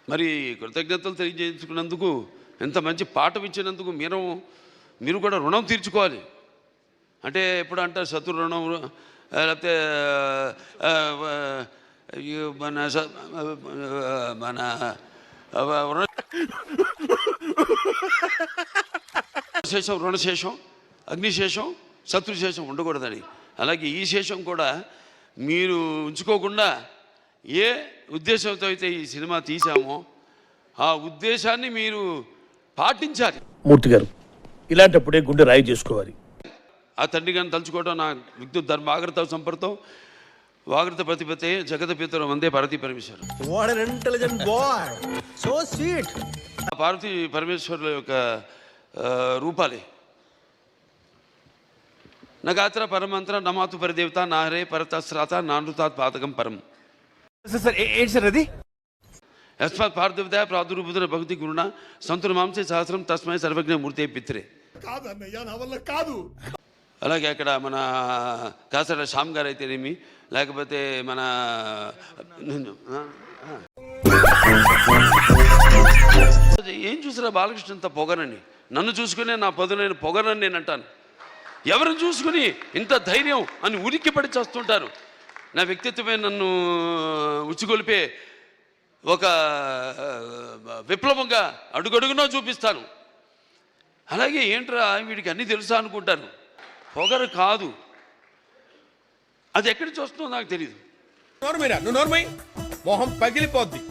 మరి కృతజ్ఞతలు తెలియజేయించుకున్నందుకు, ఎంత మంచి పాఠం ఇచ్చినందుకు మీరు కూడా రుణం తీర్చుకోవాలి. అంటే ఎప్పుడు అంటారు శత్రు రుణం, లేకపోతే మన శేషం, రుణశేషం, అగ్నిశేషం, శత్రుశేషం ఉండకూడదని. అలాగే ఈ శేషం కూడా మీరు ఉంచుకోకుండా ఏ ఉద్దేశంతో అయితే ఈ సినిమా తీసామో ఆ ఉద్దేశాన్ని మీరు పాటించాలి. మూర్తి గారు, ఇలాంటప్పుడే గుండె రాయి చేసుకోవాలి. ఆ తండ్రి గారిని తలుచుకోవడం నా విద్యుత్ ధర్మ ఆగ్రత సంపర్తం వాగ్రత ప్రతిపతే జగత పితరం వందే Parvati Parameshwar. What an intelligent boy, so sweet. ఆ పార్వతీ పరమేశ్వరుల యొక్క రూపాలే. నగాత్ర పరమంత్ర నమాతు పరిదేవత నాహరే పరతస్రాత నానృతాత్ పాతకం పరం. సార్ ఏంటి సార్ అది? యస్మాత్ పార్థివదయ ప్రాదుర్భుతుల భక్తి గురుణ సంతుల మాంసే సహస్రం తస్మై సర్వజ్ఞ మూర్తే పిత్రే. కాదన్నయ్యా, నా వల్ల కాదు. అలాగే అక్కడ మన కాసర శ్యామ్ గారు అయితేనేమి, లేకపోతే మన ఏం చూసినా బాలకృష్ణ ఇంత పొగరని, నన్ను చూసుకునే నా పదునైన పొగరని నేను అంటాను. ఎవరిని చూసుకుని ఇంత ధైర్యం అని ఉలిక్కిపడి చేస్తుంటారు. నా వ్యక్తిత్వమే నన్ను ఉచ్చిగొలిపే ఒక విప్లవంగా అడుగడుగునా చూపిస్తాను. అలాగే ఏంట్రా వీడికి అన్నీ తెలుసా అనుకుంటాను. పొగరు కాదు, అది ఎక్కడి నుంచి వస్తుందో నాకు తెలియదు. నోర్మైరా, నువ్వు నోర్మై, మొహం పగిలిపోద్ది.